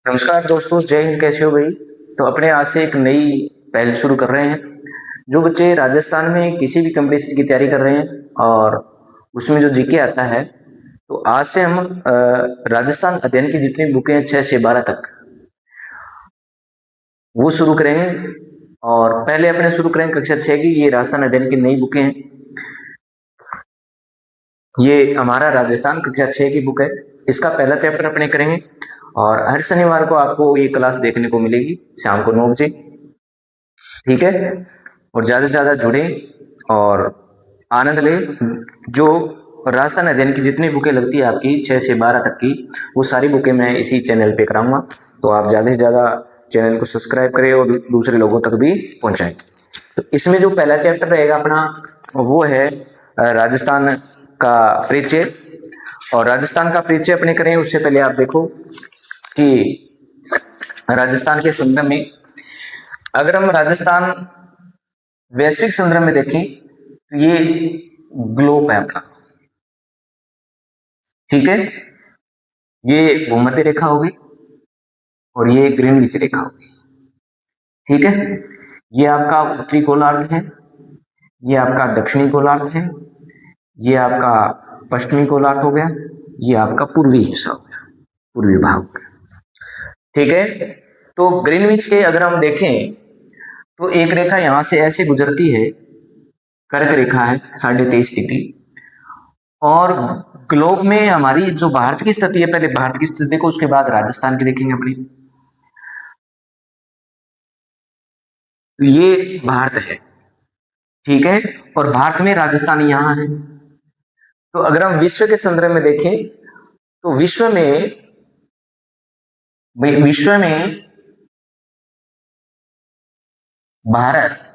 नमस्कार दोस्तों, जय हिंद। कैसे हो भाई? तो अपने आज से एक नई पहल शुरू कर रहे हैं। जो बच्चे राजस्थान में किसी भी कंपटीशन की तैयारी कर रहे हैं और उसमें जो जीके आता है, तो आज से हम राजस्थान अध्ययन की जितनी बुकें हैं 6 से 12 तक वो शुरू करेंगे। और पहले अपने शुरू करेंगे कक्षा 6 की। ये राजस्थान अध्ययन की नई बुकें हैं। ये हमारा राजस्थान कक्षा 6 की बुक है। इसका पहला चैप्टर अपने करेंगे और हर शनिवार को आपको ये क्लास देखने को मिलेगी शाम को 9 बजे। ठीक है? और ज़्यादा से ज़्यादा जुड़े और आनंद ले। जो राजस्थान अध्ययन की जितनी बुकें लगती है आपकी 6 से 12 तक की, वो सारी बुकें मैं इसी चैनल पे कराऊंगा। तो आप ज़्यादा से ज़्यादा चैनल को सब्सक्राइब करें और दूसरे लोगों तक भी पहुंचाएं। तो इसमें जो पहला चैप्टर रहेगा अपना, वो है राजस्थान का परिचय। और राजस्थान का परिचय अपने करें उससे पहले आप देखो कि राजस्थान के संदर्भ में, अगर हम राजस्थान वैश्विक संदर्भ में देखें तो ये ग्लोब है अपना। ठीक है? ये भूमध्य रेखा होगी और ये ग्रीनविच रेखा होगी। ठीक है? ये आपका उत्तरी गोलार्ध है, ये आपका दक्षिणी गोलार्ध है, ये आपका पश्चिमी गोलार्ध हो गया, ये आपका पूर्वी हिस्सा हो गया, पूर्वी भाग हो गया। ठीक है? तो ग्रीनविच के अगर हम देखें तो एक रेखा यहां से ऐसे गुजरती है, कर्क रेखा है 23.5 डिग्री। और ग्लोब में हमारी जो भारत की स्थिति है, पहले भारत की स्थिति देखो, उसके बाद राजस्थान की देखेंगे अपनी। तो ये भारत है। ठीक है? और भारत में राजस्थान यहां है। तो अगर हम विश्व के संदर्भ में देखें तो विश्व में भारत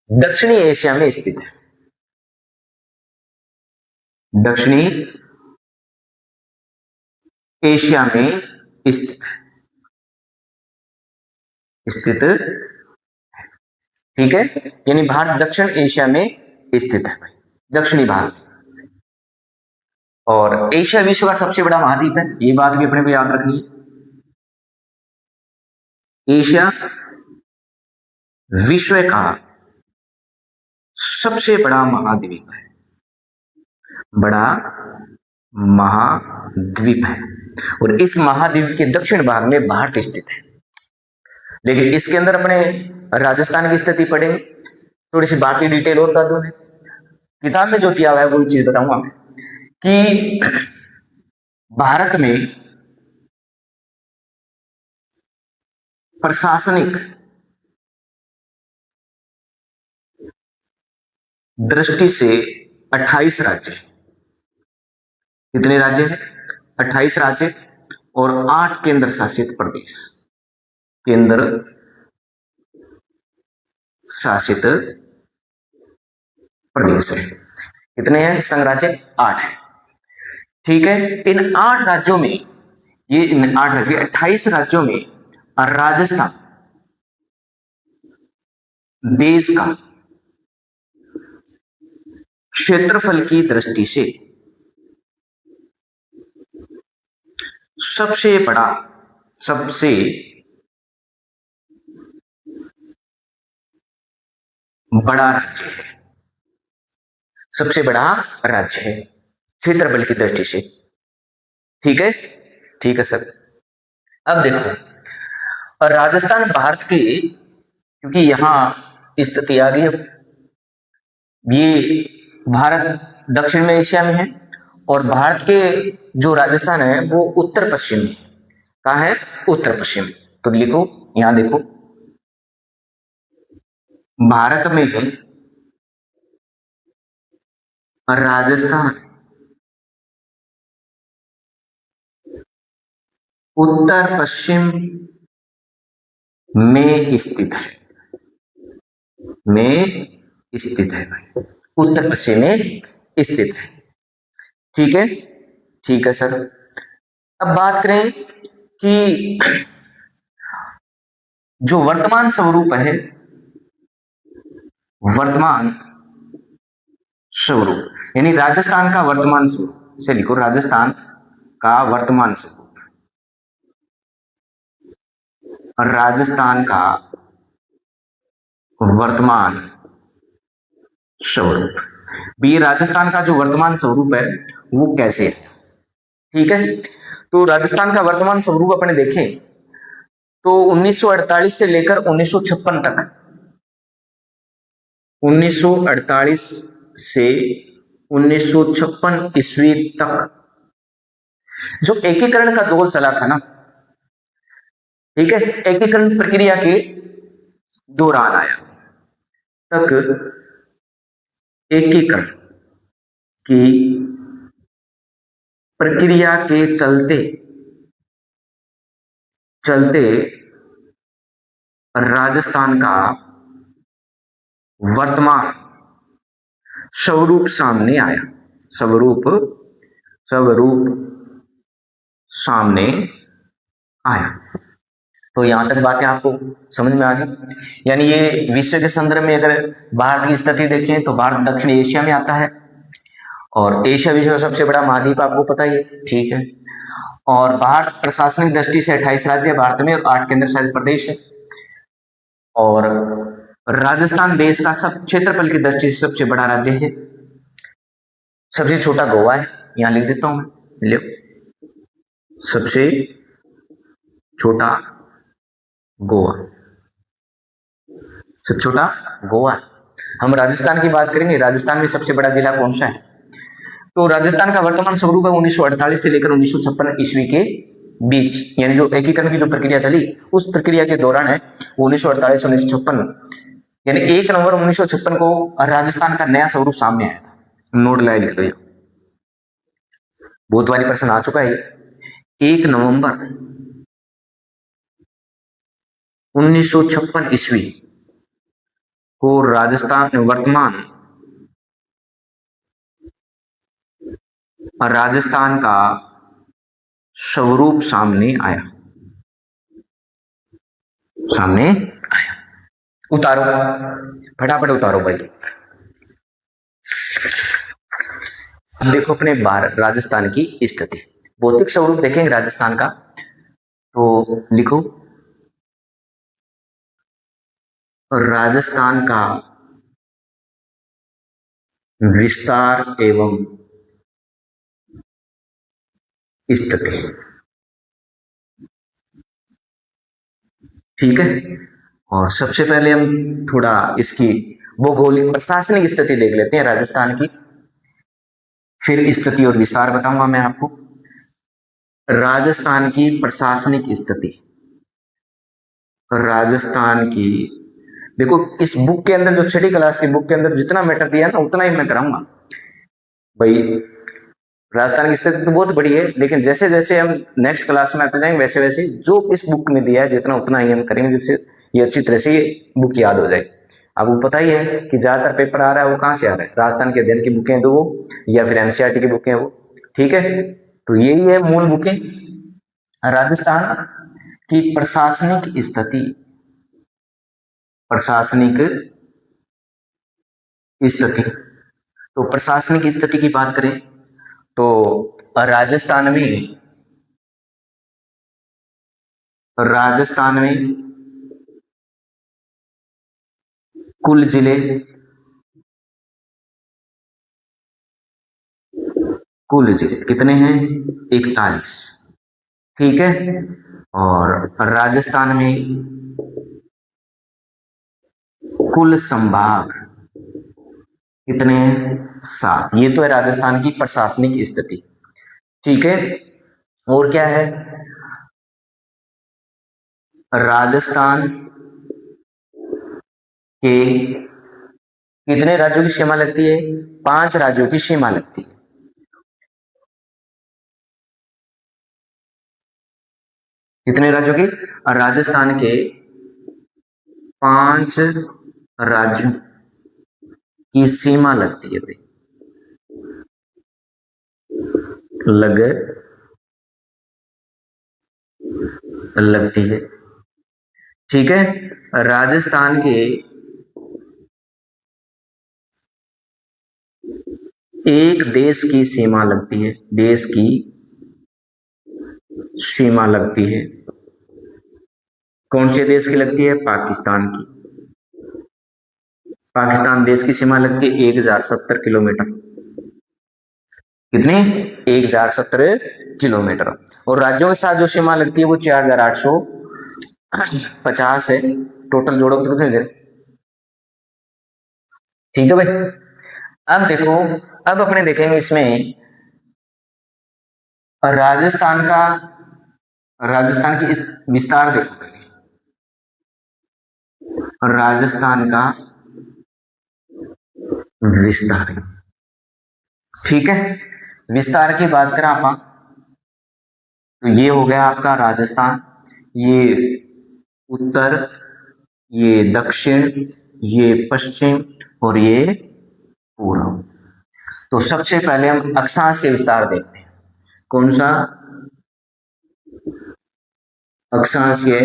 दक्षिणी एशिया में स्थित है। दक्षिणी एशिया में स्थित है। स्थित। ठीक है? यानी भारत दक्षिण एशिया में स्थित है भाई, दक्षिणी भारत। और एशिया विश्व का सबसे बड़ा महाद्वीप है, ये बात भी अपने को याद रखनी है। एशिया विश्व का सबसे बड़ा महाद्वीप है, बड़ा महाद्वीप है। और इस महाद्वीप के दक्षिण भाग में भारत स्थित है। लेकिन इसके अंदर अपने राजस्थान की स्थिति पढ़ेंगे। थोड़ी सी बात की डिटेल और कर दूं, किताब में जो दिया हुआ है वो चीज बताऊंगा मैं कि भारत में प्रशासनिक दृष्टि से 28 राज्य। कितने राज्य हैं? 28 राज्य और 8 केंद्र शासित प्रदेश। केंद्र शासित प्रदेश है। कितने हैं संघ राज्य? 8 है। ठीक है? इन 8 राज्यों में, ये इन 8 राज्यों 28 राज्यों में राजस्थान देश का क्षेत्रफल की दृष्टि से सबसे बड़ा, सबसे बड़ा राज्य है। सबसे बड़ा राज्य है क्षेत्रफल की दृष्टि से। ठीक है? ठीक है सर। अब देखो, और राजस्थान भारत की, क्योंकि यहां स्थिति आ गई, ये भारत दक्षिण में एशिया में है और भारत के जो राजस्थान है वो उत्तर पश्चिम में। कहाँ है? उत्तर पश्चिम। तो लिखो, यहां देखो, भारत में राजस्थान उत्तर पश्चिम में स्थित है। में स्थित है भाई, उत्तर पश्चिम में स्थित है। ठीक है? ठीक है सर। अब बात करें कि जो वर्तमान स्वरूप है, वर्तमान स्वरूप यानी राजस्थान का वर्तमान स्वरूप, इसे लिखो राजस्थान का वर्तमान स्वरूप, राजस्थान का वर्तमान स्वरूप। बी, राजस्थान का जो वर्तमान स्वरूप है वो कैसे है। ठीक है, तो राजस्थान का वर्तमान स्वरूप अपने देखें तो 1948 से लेकर 1956 तक, 1948 से 1956 ईस्वी तक जो एकीकरण का दौर चला था ना, ठीक है, एकीकरण प्रक्रिया के दौरान आया तक एकीकरण की प्रक्रिया के चलते चलते राजस्थान का वर्तमान स्वरूप सामने आया, स्वरूप स्वरूप सामने आया। तो यहां तक बातें आपको समझ में आ गई। यानी ये विश्व के संदर्भ में अगर भारत की स्थिति देखें तो भारत दक्षिण एशिया में आता है और एशिया विश्व का सबसे बड़ा महाद्वीप, आपको पता ही है, ठीक है। और भारत प्रशासनिक दृष्टि से 28 राज्य है भारत में और 8 केंद्र शासित प्रदेश है। और राजस्थान देश का सब क्षेत्रफल की दृष्टि से सबसे बड़ा राज्य है। सबसे छोटा गोवा है, यहां लिख देता हूं मैं, लियो, सबसे छोटा गोवा, सबसे छोटा गोवा। हम राजस्थान की बात करेंगे, राजस्थान में सबसे बड़ा जिला कौन सा है। तो राजस्थान का वर्तमान स्वरूप है 1948 से लेकर 1956 ईस्वी के बीच, यानी जो एकीकरण की जो प्रक्रिया चली उस प्रक्रिया के दौरान है 1948 1956, यानी 1 नवंबर 1956 को राजस्थान का नया स्वरूप सामने आया था। नोट लाइन लिख लो, बहुत बारी प्रश्न आ चुका है। 1 नवंबर 1956 ईस्वी को राजस्थान वर्तमान राजस्थान का स्वरूप सामने आया, सामने आया। उतारो, फटाफट उतारो भाई। देखो अपने भारत राजस्थान की स्थिति, भौतिक स्वरूप देखेंगे राजस्थान का, तो लिखो राजस्थान का विस्तार एवं स्थिति, ठीक है। और सबसे पहले हम थोड़ा इसकी भौगोलिक प्रशासनिक स्थिति देख लेते हैं राजस्थान की, फिर स्थिति और विस्तार बताऊंगा मैं आपको। राजस्थान की प्रशासनिक स्थिति, राजस्थान की, देखो इस बुक के अंदर जो 6ठी क्लास की बुक के अंदर जितना मैटर दिया ना उतना ही मैं कराऊंगा भाई। राजस्थान की स्थिति तो बहुत बड़ी है, लेकिन जैसे जैसे हम नेक्स्ट क्लास में आते जाएंगे वैसे वैसे जो इस बुक में दिया है जितना उतना ही हम करेंगे, जिससे ये अच्छी तरह से ये बुक याद हो जाए। आपको पता ही है कि ज्यादातर पेपर आ रहा है वो कहाँ से आ रहा है, राजस्थान के अध्ययन की बुकें दो या फिर एनसीईआरटी की बुकें वो, ठीक है। तो यही है मूल बुकें। राजस्थान की प्रशासनिक स्थिति, प्रशासनिक स्थिति, तो प्रशासनिक स्थिति की बात करें तो राजस्थान में कुल जिले, कुल जिले कितने हैं, 41, ठीक है। और राजस्थान में कुल संभाग कितने हैं, 7। ये तो है राजस्थान की प्रशासनिक स्थिति, ठीक है। और क्या है, राजस्थान के कितने राज्यों की सीमा लगती है, 5 राज्यों की सीमा लगती है, कितने राज्यों की, राजस्थान के 5 राज्यों की सीमा लगती है भाई, लग लगती है, ठीक है। राजस्थान के एक देश की सीमा लगती है, देश की सीमा लगती है। कौन से देश की लगती है? पाकिस्तान की। पाकिस्तान देश की सीमा लगती है 1070 किलोमीटर। कितनी? 1070 किलोमीटर। और राज्यों के साथ जो सीमा लगती है वो 4850 है। टोटल जोड़ोगे तो कितने देर? ठीक है भाई। अब देखो, अब अपने देखेंगे इसमें राजस्थान का, राजस्थान की इस विस्तार देखो पहले। राजस्थान का विस्तार, ठीक है। विस्तार की बात करें आप, तो ये हो गया आपका राजस्थान, ये उत्तर, ये दक्षिण, ये पश्चिम और ये पूर्व। तो सबसे पहले हम अक्षांशीय विस्तार देखते हैं। कौन सा? अक्षांशीय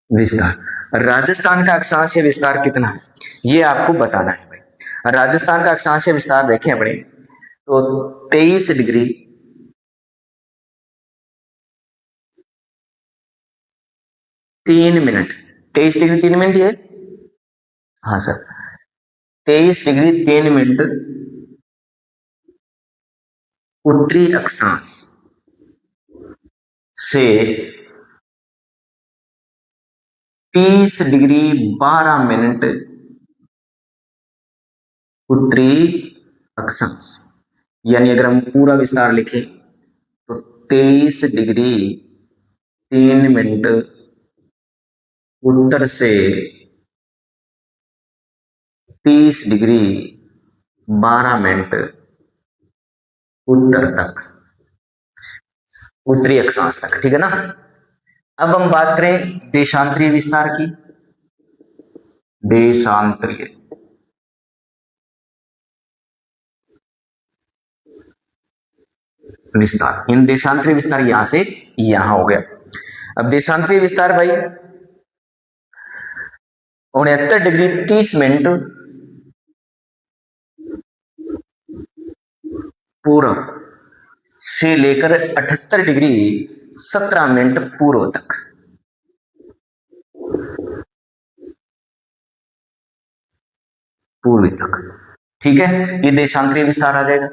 विस्तार। राजस्थान का अक्षांशीय विस्तार कितना है ये आपको बताना है भाई। राजस्थान का अक्षांशीय विस्तार देखें अपने, तो 23 डिग्री 3 मिनट, 23 डिग्री 3 मिनट ये, हाँ सर, 23 डिग्री 3 मिनट उत्तरी अक्षांश से 30 डिग्री 12 मिनट उत्तरी अक्षांश। यानी अगर हम पूरा विस्तार लिखें तो 23 डिग्री 3 मिनट उत्तर से 30 डिग्री 12 मिनट उत्तर तक, उत्तरी अक्षांश तक, ठीक है ना। अब हम बात करें देशांतरीय विस्तार की। देशांतरीय विस्तार, इन देशांतरीय विस्तार यहां से यहां हो गया। अब देशांतरीय विस्तार भाई 69 डिग्री 30 मिनट पूर्व से लेकर 78 डिग्री 17 मिनट पूर्व तक, पूर्वी तक, ठीक है। ये देशांतरीय विस्तार आ जाएगा।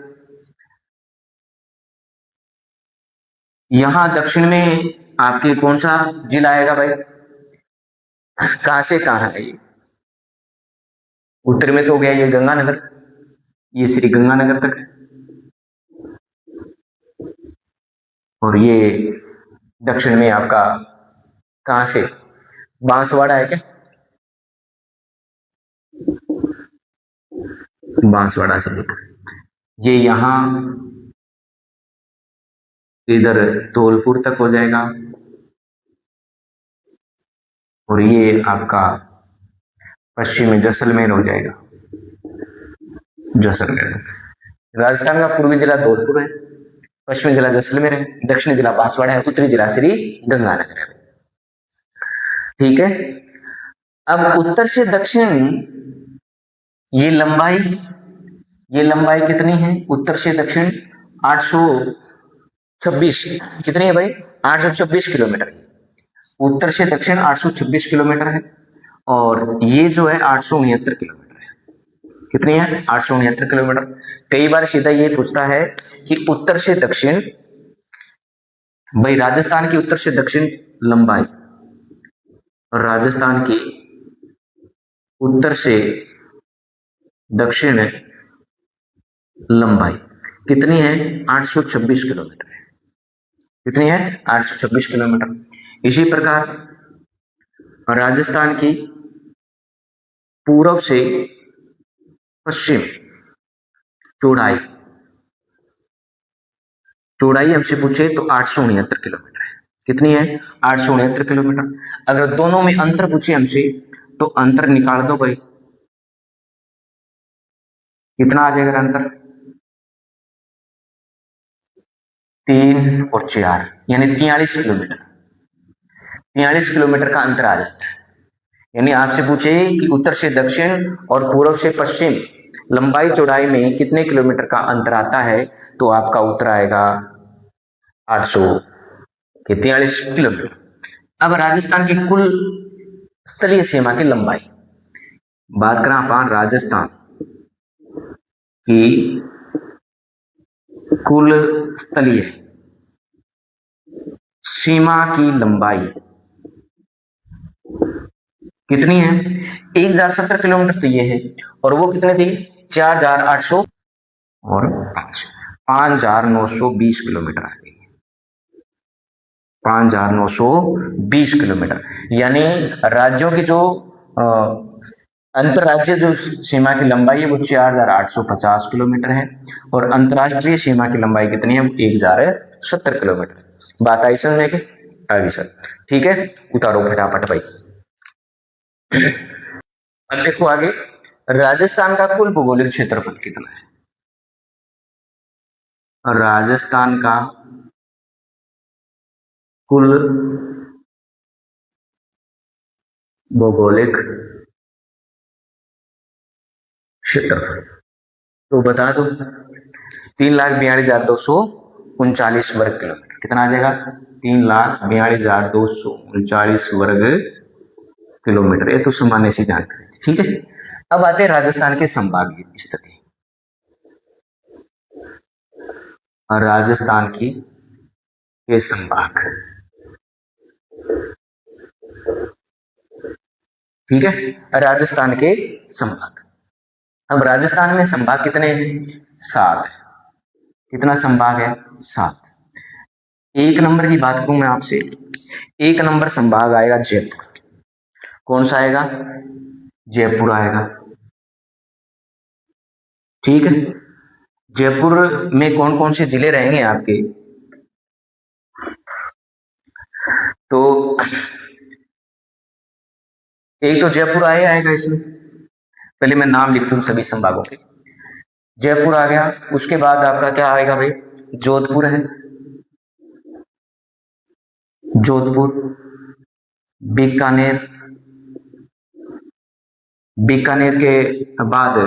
यहां दक्षिण में आपके कौन सा जिला आएगा भाई? कहां से कहां है ये? उत्तर में तो हो गया ये गंगानगर, ये श्री गंगानगर तक है। और ये दक्षिण में आपका कहां से? बांसवाड़ा है क्या? बांसवाड़ा से लेकर ये यहां इधर धौलपुर तक हो जाएगा। और ये आपका पश्चिम में जैसलमेर हो जाएगा, जैसलमेर। राजस्थान का पूर्वी जिला धौलपुर है, पश्चिमी जिला जैसलमेर है, दक्षिणी जिला बांसवाड़ा है, उत्तरी जिला श्री गंगानगर है, ठीक है। अब उत्तर से दक्षिण ये लंबाई, ये लंबाई कितनी है उत्तर से दक्षिण? 826, कितनी है भाई? 826 किलोमीटर। उत्तर से दक्षिण 826 किलोमीटर है। और ये जो है 869 किलोमीटर है। कितनी है? 869 किलोमीटर। कई बार सीधा ये पूछता है कि उत्तर से दक्षिण, भाई राजस्थान की उत्तर से दक्षिण लंबाई, और राजस्थान की उत्तर से दक्षिण लंबाई कितनी है? 826 किलोमीटर है। कितनी है? 826 किलोमीटर। इसी प्रकार राजस्थान की पूर्व से पश्चिम चौड़ाई, चौड़ाई हमसे पूछे तो 869 किलोमीटर है। कितनी है? 869 किलोमीटर। अगर दोनों में अंतर पूछे हमसे तो अंतर निकाल दो भाई, कितना आ जाएगा अंतर? 3 और 4 यानी 43 किलोमीटर, 43 किलोमीटर का अंतर आ जाता है। यानी आपसे पूछे कि उत्तर से दक्षिण और पूर्व से पश्चिम लंबाई चौड़ाई में कितने किलोमीटर का अंतर आता है, तो आपका उत्तर आएगा 800 के 43 किलोमीटर। अब राजस्थान की कुल स्थलीय सीमा की लंबाई बात करें अपन राजस्थान की कुल स्थलीय सीमा की लंबाई कितनी है? 1070 किलोमीटर तो ये है, और वो कितने थी? 4800 और 5920 किलोमीटर आ गई। 5920 किलोमीटर, यानी राज्यों की जो अंतर्राज्यीय जो सीमा की लंबाई है वो 4850 किलोमीटर है, और अंतर्राष्ट्रीय सीमा की लंबाई कितनी है? 1070 किलोमीटर। बात आई समझ में? आगे सर, ठीक है, उतारो फटाफट भाई। अब देखो आगे, राजस्थान का कुल भौगोलिक क्षेत्रफल कितना है? राजस्थान का कुल भौगोलिक क्षेत्रफल तो बता दो। 3,42,239 वर्ग किलोमीटर। कितना आ जाएगा? 3,42,239 वर्ग किलोमीटर। ये तो सामान्य सी जानकारी, ठीक है। अब आते हैं राजस्थान के संभागीय स्थिति। राजस्थान की ये संभाग, ठीक है, राजस्थान के संभाग। अब राजस्थान में संभाग कितने हैं? 7 है। कितना संभाग है? 7। एक नंबर की बात करूं मैं आपसे, एक नंबर संभाग आएगा जयपुर। कौन सा आएगा? जयपुर आएगा, ठीक है। जयपुर में कौन कौन से जिले रहेंगे आपके? तो एक तो जयपुर आएगा इसमें, पहले मैं नाम लिख दूं सभी संभागों के। जयपुर आ गया, उसके बाद आपका क्या आएगा भाई? जोधपुर है, जोधपुर, बीकानेर, बीकानेर के बाद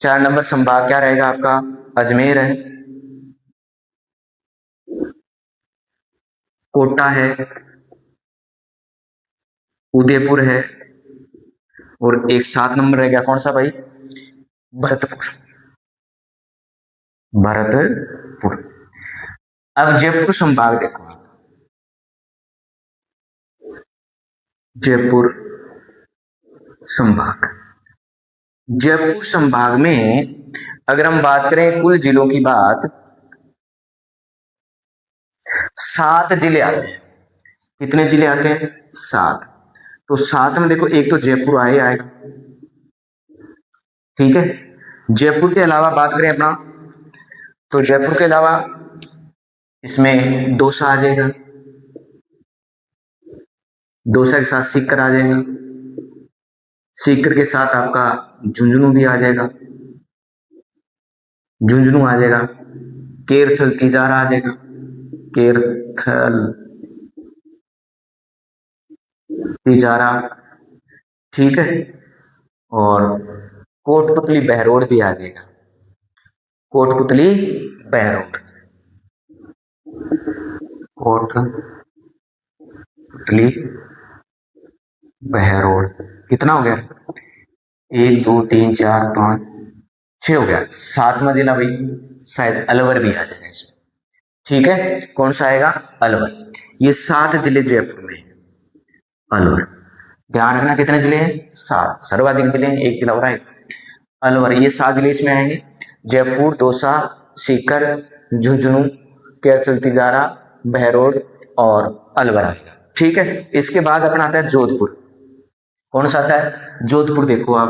4 नंबर संभाग क्या रहेगा आपका? अजमेर है, कोटा है, उदयपुर है, और एक 7 नंबर रह गया, कौन सा भाई? भरतपुर, भरतपुर। अब जयपुर संभाग देखो आप, जयपुर संभाग, जयपुर संभाग में अगर हम बात करें कुल जिलों की बात, 7 जिले आते हैं। कितने जिले आते हैं? 7। तो 7 में देखो, एक तो जयपुर आएगा, ठीक है। जयपुर के अलावा बात करें अपना, तो जयपुर के अलावा इसमें दौसा आ जाएगा, दौसा के साथ सीकर आ जाएगा, सीकर के साथ आपका झुंझुनू भी आ जाएगा, झुंझुनू आ जाएगा, केरथल तिजारा आ जाएगा, केरथल तिजारा, ठीक है। और कोटपुतली बहरोड भी आ जाएगा, कोटपुतली बहरोड, कोटपुतली बहरोड। कितना हो गया? 1 2 3 4 5 6 हो गया। 7वां जिला भाई शायद अलवर भी आ जाएगा इसमें, ठीक है। कौन सा आएगा? अलवर। ये 7 जिले जयपुर में है, अलवर। ध्यान रखना कितने जिले हैं? 7, सर्वाधिक जिले हैं, एक जिला हो रहा है अलवर। ये 7 जिले इसमें आएंगे, जयपुर, दौसा, सीकर, झुंझुनू, कैसल तिजारा, बहरोड और अलवर आएगा, ठीक है। इसके बाद अपना आता है जोधपुर। कौन सा आता है? जोधपुर देखो आप,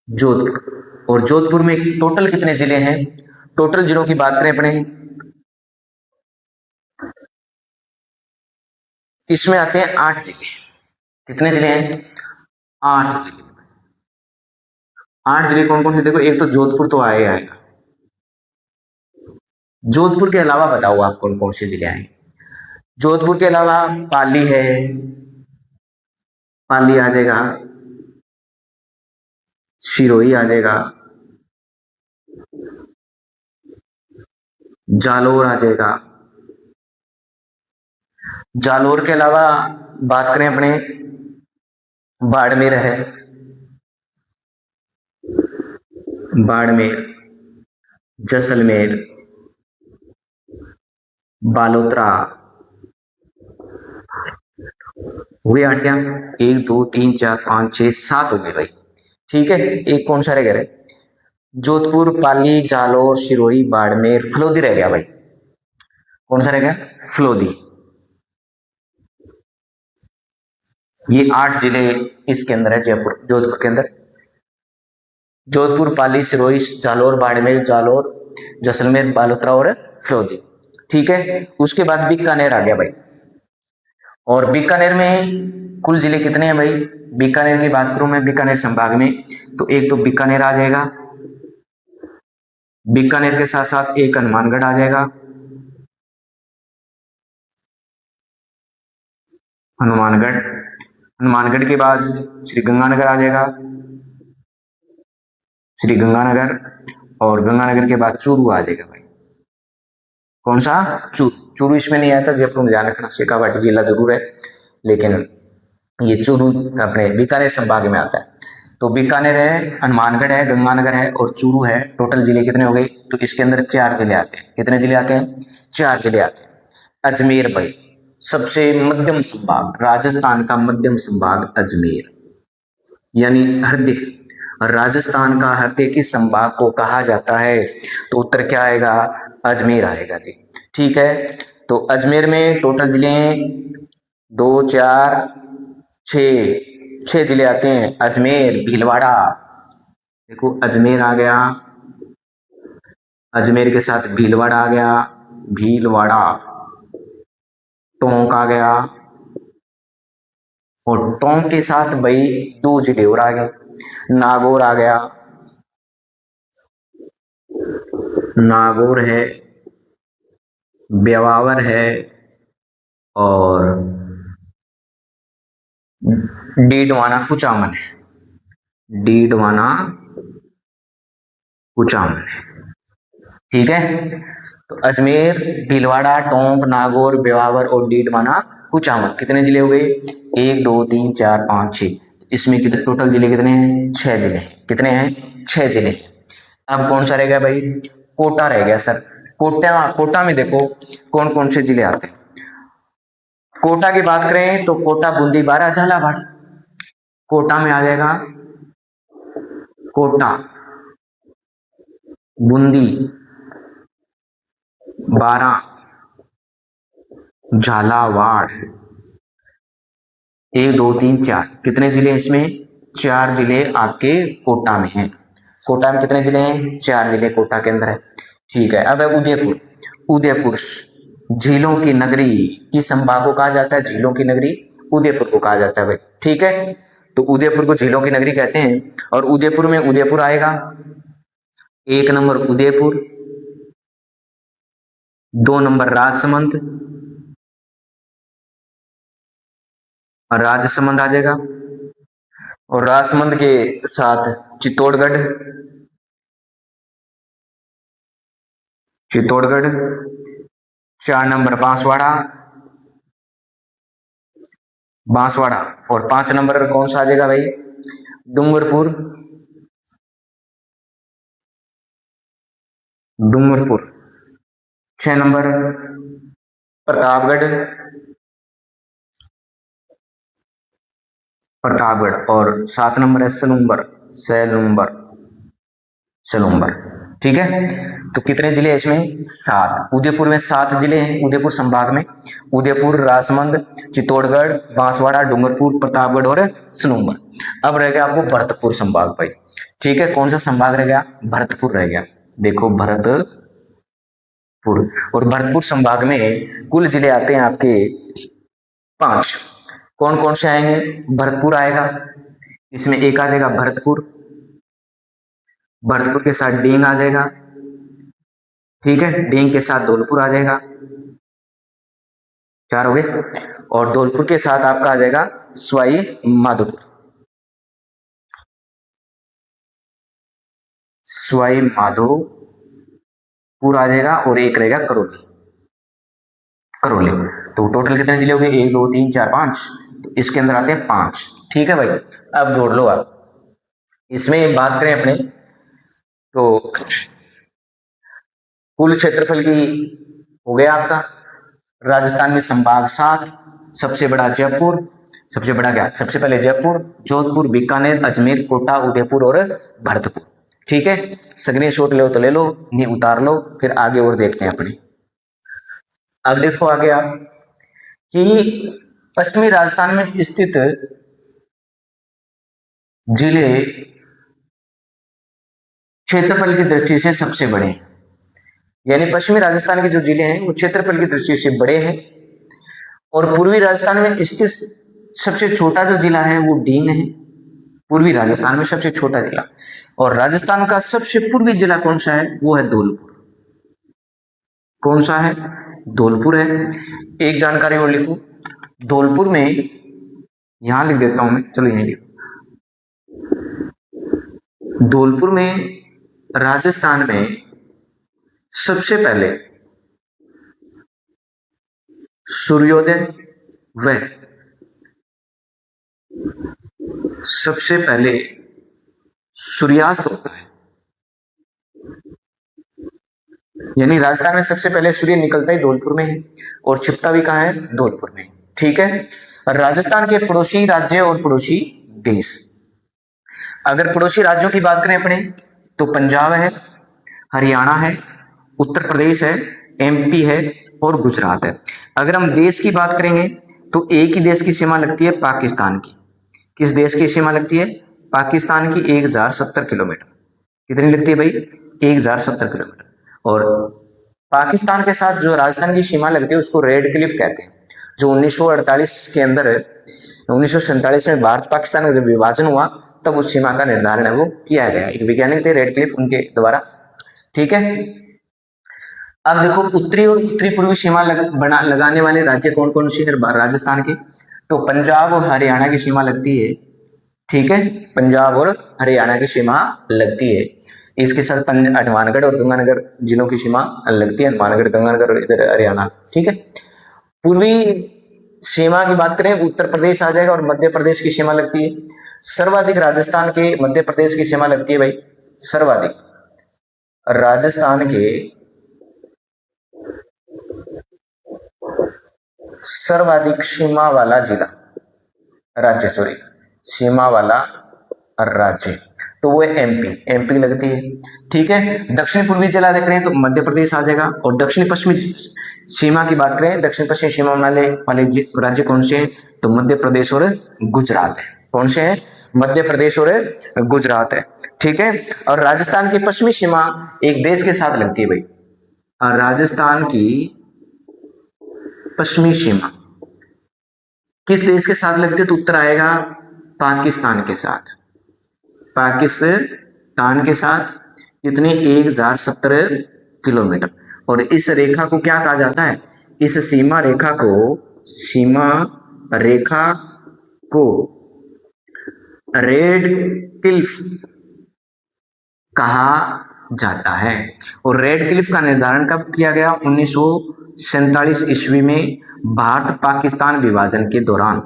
जोधपुर। और जोधपुर में टोटल कितने जिले हैं? टोटल जिलों की बात करें अपने, इसमें आते हैं 8 जिले। कितने जिले हैं? 8 जिले। 8 जिले कौन कौन से? देखो, एक तो जोधपुर तो आएगा, जोधपुर के अलावा बताओ आप कौन कौन से जिले आएंगे? जोधपुर के अलावा पाली है, पाली आ जाएगा, सिरोही आ जाएगा, जालोर आ जाएगा। जालोर के अलावा बात करें अपने बाड़मेर है, बाड़मेर, जैसलमेर, बालोतरा, हुए 8 क्या? 1 2 3 4 5 6 7 हो गए भाई। ठीक है, एक कौन सा रह गया? जोधपुर, पाली, जालोर, सिरोही, बाड़मेर, फलोदी रह गया भाई। कौन सा रह गया? फलोदी। ये 8 जिले इसके अंदर है, जयपुर जोधपुर के अंदर। जोधपुर, पाली, सिरोही, जालोर, बाड़मेर, जालोर, जैसलमेर, बालोतरा और फलोदी। ठीक है, उसके बाद बीकानेर आ गया भाई। और बीकानेर में कुल जिले कितने हैं भाई? बीकानेर की बात करूं मैं, बीकानेर संभाग में, तो एक तो बीकानेर आ जाएगा, बीकानेर के साथ साथ एक हनुमानगढ़ आ जाएगा, हनुमानगढ़, हनुमानगढ़ के बाद श्री गंगानगर आ जाएगा, श्री गंगानगर, और गंगानगर के बाद चूरू आ जाएगा भाई। कौन सा? चूरू। चूरू इसमें नहीं आता, जयपुर में ध्यान रखना, शेखावाटी जिला जरूर है, लेकिन ये चूरू अपने बीकानेर संभाग में आता है। तो बीकानेर है, हनुमानगढ़ है, गंगानगर है और चूरू है। टोटल जिले कितने हो गए? तो इसके अंदर 4 जिले आते हैं। कितने जिले आते हैं? 4 जिले आते हैं। अजमेर भाई, सबसे मध्यम संभाग, राजस्थान का मध्यम संभाग अजमेर, यानी हृदय, राजस्थान का हृदय किस संभाग को कहा जाता है? तो उत्तर क्या आएगा? अजमेर आएगा जी। ठीक है, तो अजमेर में टोटल जिले हैं 2 4 6 जिले आते हैं। अजमेर, भीलवाड़ा, देखो अजमेर आ गया, अजमेर के साथ भीलवाड़ा आ गया, भीलवाड़ा, टोंक आ गया, और टोंक के साथ भाई 2 जिले और आ गए, नागौर आ गया, नागौर है, ब्यावर है, और डीडवाना कुचामन है, डीडवाना कुचामन है। ठीक है, तो अजमेर, भीलवाड़ा, टोंक, नागौर, ब्यावर और डीडवाना कुचामन कितने जिले हो गए? 1 2 3 4 5 6। इसमें कितने टोटल जिले कितने हैं? 6 जिले हैं। कितने हैं? 6 जिले। अब कौन सा रह गया भाई? कोटा रह गया सर। कोटा, कोटा में देखो कौन कौन से जिले आते हैं। कोटा की बात करें तो कोटा, बूंदी, बारां, झालावाड़। कोटा में आ जाएगा कोटा, बूंदी, बारां, झालावाड़। 1 2 3 4 कितने जिले हैं इसमें? 4 जिले आपके कोटा में हैं। कोटा में कितने जिले हैं? 4 जिले कोटा के अंदर है। ठीक है, अब है उदयपुर। उदयपुर झीलों की नगरी किस संभाग को कहा जाता है? झीलों की नगरी उदयपुर को कहा जाता है भाई। ठीक है, तो उदयपुर को झीलों की नगरी कहते हैं। और उदयपुर में उदयपुर आएगा, 1 नंबर उदयपुर, 2 नंबर राजसमंद, और राजसमंद आ जाएगा, और राजसमंद के साथ चित्तौड़गढ़, चित्तौड़गढ़, 4 नंबर बांसवाड़ा, बांसवाड़ा, और 5 नंबर कौन सा आ जाएगा भाई? डूंगरपुर, डूंगरपुर। 6 नंबर प्रतापगढ़, प्रतापगढ़, और 7 नंबर है सलूम्बर, सैलूम्बर, सलूम्बर। ठीक है, तो कितने जिले हैं इसमें? 7। उदयपुर में 7 जिले हैं, उदयपुर संभाग में। उदयपुर, राजसमंद, चित्तौड़गढ़, बांसवाड़ा, डूंगरपुर, प्रतापगढ़ और सलूम्बर। अब रह गया आपको भरतपुर संभाग भाई। ठीक है, कौन सा संभाग रह गया? भरतपुर रह गया। देखो भरतपुर, और भरतपुर संभाग में कुल जिले आते हैं आपके 5। कौन कौन से आएंगे? भरतपुर आएगा, इसमें एक आ जाएगा भरतपुर, भरतपुर के साथ डेंग आ जाएगा। ठीक है, डेंग के साथ धौलपुर आ जाएगा, 4 हो गए। और धौलपुर के साथ आपका आ जाएगा सवाई माधोपुर, सवाई माधोपुर, जयपुर आ जाएगा और एक रहेगा करौली। करौली तो टोटल कितने जिले हो गए? 1 2 3 4 5, तो इसके अंदर आते हैं 5। ठीक है भाई, अब जोड़ लो आप। इसमें बात करें अपने तो कुल क्षेत्रफल की हो गया आपका। राजस्थान में संभाग 7, सबसे बड़ा जयपुर, सबसे बड़ा क्या? सबसे पहले जयपुर, जोधपुर, बीकानेर, अजमेर, कोटा, उदयपुर और भरतपुर। ठीक है, स्क्रीनशॉट लो तो ले लो, नहीं उतार लो, फिर आगे और देखते हैं अपने। अब देखो आगे आप कि पश्चिमी राजस्थान में स्थित जिले क्षेत्रफल की दृष्टि से सबसे बड़े हैं। यानी पश्चिमी राजस्थान के जो जिले हैं वो क्षेत्रफल की दृष्टि से बड़े हैं, और पूर्वी राजस्थान में स्थित सबसे छोटा जो जिला है वो डींग है। पूर्वी राजस्थान में सबसे छोटा जिला, और राजस्थान का सबसे पूर्वी जिला कौन सा है? वो है धौलपुर। कौन सा है? धौलपुर है। एक जानकारी और लिखो, धौलपुर में, यहां लिख देता हूं मैं, चलो यहीं लिखो। धौलपुर में राजस्थान में सबसे पहले सूर्योदय व सबसे पहले सूर्यास्त होता है। यानी राजस्थान में सबसे पहले सूर्य निकलता ही धौलपुर में है, और छिपता भी कहां है? धौलपुर में। ठीक है, राजस्थान के पड़ोसी राज्य और पड़ोसी देश, अगर पड़ोसी राज्यों की बात करें अपने तो पंजाब है, हरियाणा है, उत्तर प्रदेश है, एमपी है और गुजरात है। अगर हम देश की बात करेंगे तो एक ही देश की सीमा लगती है, पाकिस्तान की। किस देश की सीमा लगती है? पाकिस्तान की 1070 किलोमीटर। कितनी लगती है भाई? 1070 किलोमीटर। और पाकिस्तान के साथ जो राजस्थान की सीमा लगती है उसको रेड क्लिफ कहते हैं। जो 1948 के अंदर 1947 में भारत पाकिस्तान का जब विभाजन हुआ तब उस सीमा का निर्धारण है वो किया गया। एक वैज्ञानिक थे रेड क्लिफ, उनके द्वारा। ठीक है, अब देखो उत्तरी और उत्तरी पूर्वी सीमा लगाने वाले राज्य कौन कौन से हैं राजस्थान के? तो पंजाब और हरियाणा की सीमा लगती है। ठीक है, पंजाब और हरियाणा की सीमा लगती है। इसके साथ हनुमानगढ़ और गंगानगर जिलों की सीमा लगती है, हनुमानगढ़, गंगानगर और इधर हरियाणा। ठीक है, पूर्वी सीमा की बात करें उत्तर प्रदेश आ जाएगा, और मध्य प्रदेश की सीमा लगती है। सर्वाधिक राजस्थान के मध्य प्रदेश की सीमा लगती है भाई, सर्वाधिक राजस्थान के सर्वाधिक सीमा वाला जिला, राज्य, सॉरी, सीमा वाला राज्य, तो वो एमपी। एमपी लगती है। ठीक है, दक्षिण पूर्वी जिला देख रहे हैं तो मध्य प्रदेश आ जाएगा, और दक्षिण पश्चिमी सीमा की बात करें, दक्षिण पश्चिमी सीमा वाले राज्य कौन से हैं? तो मध्य प्रदेश और गुजरात है। कौन से हैं? मध्य प्रदेश और गुजरात है। ठीक है, और राजस्थान की पश्चिमी सीमा एक देश के साथ लगती है भाई, और राजस्थान की पश्चिमी सीमा किस देश के साथ लगती है? तो उत्तर आएगा पाकिस्तान के साथ। पाकिस्तान के साथ कितनी? 1070 किलोमीटर। और इस रेखा को क्या कहा जाता है? इस सीमा रेखा को रेड क्लिफ कहा जाता है। और रेड क्लिफ का निर्धारण कब किया गया? 1947 ईस्वी में भारत पाकिस्तान विभाजन के दौरान।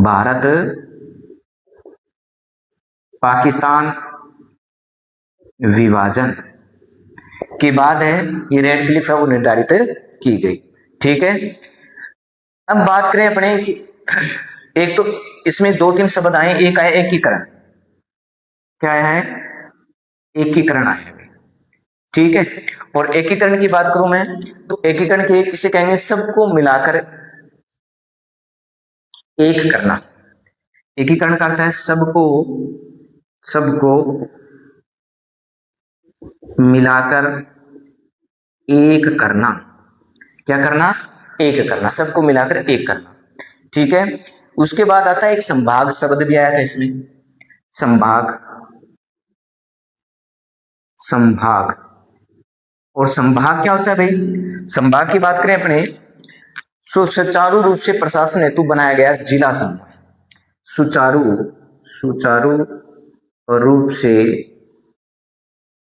भारत पाकिस्तान विभाजन के बाद है ये रेड क्लिफ है वो निर्धारित की गई। ठीक है, अब बात करें अपने कि एक तो इसमें 2-3 शब्द आए, एक आया एकीकरण। क्या है? एकीकरण आया है। ठीक है, और एकीकरण की बात करूं मैं तो एकीकरण के किसे कहेंगे? सबको मिलाकर एक करना। एकीकरण का अर्थ है सबको मिलाकर एक करना। क्या करना? एक करना, सबको मिलाकर एक करना। ठीक है, उसके बाद आता है एक संभाग शब्द भी आया था इसमें, संभाग। संभाग और संभाग क्या होता है भाई? संभाग की बात करें अपने सुचारू रूप से प्रशासन हेतु बनाया गया जिला समूह। सुचारू रूप से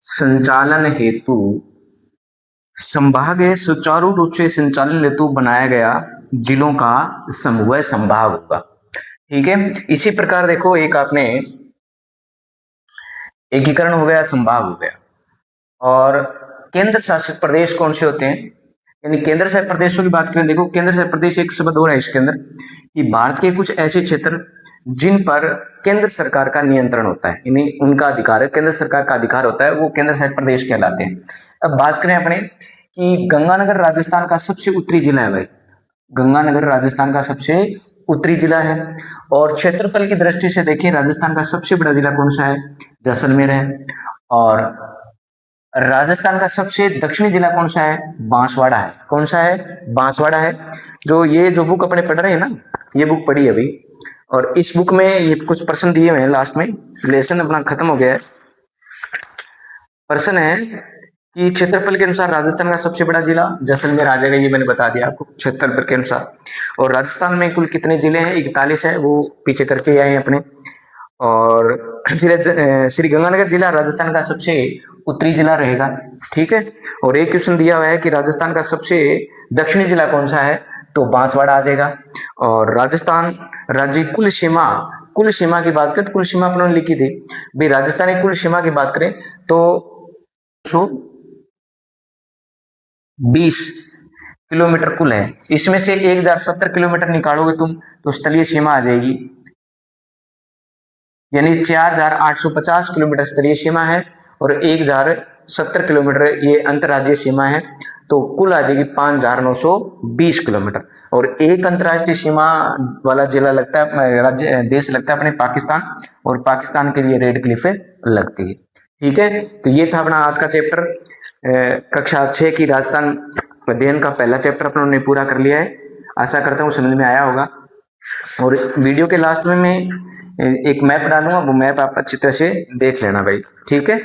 संचालन हेतु संभाग है सुचारू रूप से संचालन हेतु बनाया गया जिलों का समूह संभाग होगा। ठीक है, इसी प्रकार देखो एक आपने एकीकरण हो गया, संभाग हो गया। और केंद्र शासित प्रदेश कौन से होते हैं? यानी केंद्र शासित प्रदेशों की बात करें, देखो केंद्र शासित प्रदेश एक शब्द और है इसके अंदर कि भारत के कुछ ऐसे क्षेत्र जिन पर केंद्र सरकार का नियंत्रण होता है, यानी उनका अधिकार है, केंद्र सरकार का अधिकार होता है, वो केंद्र शासित प्रदेश कहलाते हैं। अब बात करें अपने कि गंगानगर राजस्थान का सबसे उत्तरी जिला है भाई, गंगानगर राजस्थान का सबसे उत्तरी जिला है। और क्षेत्रफल की दृष्टि से देखिए राजस्थान का सबसे बड़ा जिला कौन सा है? जैसलमेर है। और राजस्थान का सबसे दक्षिणी जिला कौन सा है? बांसवाड़ा है। कौन सा है? बांसवाड़ा है। जो बुक अपने पढ़ रहे हैं ना, ये बुक पढ़ी अभी, और इस बुक में ये कुछ प्रश्न दिए हुए हैं, लास्ट में लेसन अपना खत्म हो गया है। प्रश्न है कि क्षेत्रफल के अनुसार राजस्थान का सबसे बड़ा जिला जैसलमेर आ जाएगा, ये मैंने बता दिया आपको क्षेत्रफल के अनुसार। और राजस्थान में कुल कितने जिले हैं? 41 है, वो पीछे करके आए हैं अपने। और श्री गंगानगर जिला राजस्थान का सबसे उत्तरी जिला रहेगा। ठीक है। और एक क्वेश्चन दिया हुआ है कि राजस्थान का सबसे दक्षिणी जिला कौन सा है? तो बांसवाड़ा आ जाएगा। और राजस्थान राज्य कुल सीमा की बात करें तो कुल सीमा अपने लिखी थी भाई, राजस्थान की कुल सीमा की बात करें तो 20 किलोमीटर कुल है। इसमें से 1070 किलोमीटर निकालोगे तुम तो स्थलीय सीमा आ जाएगी, यानी 4850 किलोमीटर स्थलीय सीमा है और 1070 किलोमीटर ये अंतर्राज्यीय सीमा है, तो कुल आ जाएगी 5920 किलोमीटर। और एक अंतर्राष्ट्रीय सीमा वाला जिला लगता है, राज्य देश लगता है अपने पाकिस्तान, और पाकिस्तान के लिए रेड क्लिफ लगती है। ठीक है, तो ये था अपना आज का चैप्टर, कक्षा 6 की राजस्थान अध्ययन का पहला चैप्टर अपने पूरा कर लिया है। आशा करता हूँ समझ में आया होगा। और वीडियो के लास्ट में मैं एक मैप डालूंगा, वो मैप आप अच्छी तरह से देख लेना भाई। ठीक है,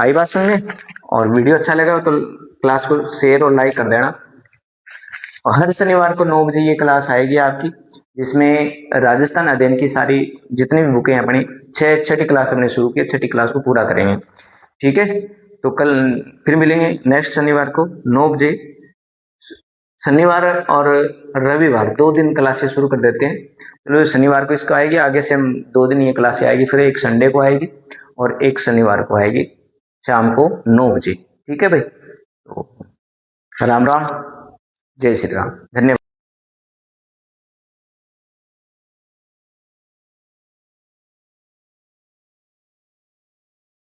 आई बात समझ में? और वीडियो अच्छा लगा तो क्लास को शेयर और लाइक कर देना। और हर शनिवार को 9 बजे ये क्लास आएगी आपकी, जिसमें राजस्थान अध्ययन की सारी जितनी भी बुकें हैं अपनी, छठी क्लास हमने शुरू की, छठी क्लास को पूरा करेंगे। ठीक है, तो कल फिर मिलेंगे नेक्स्ट शनिवार को 9 बजे। शनिवार और रविवार 2 दिन क्लासेस शुरू कर देते हैं। चलो शनिवार को इसको आएगी, आगे से हम 2 दिन ये क्लासे आएगी, फिर एक संडे को आएगी और एक शनिवार को आएगी शाम को 9 बजे। ठीक है भाई, तो राम राम, जय श्री राम, धन्यवाद।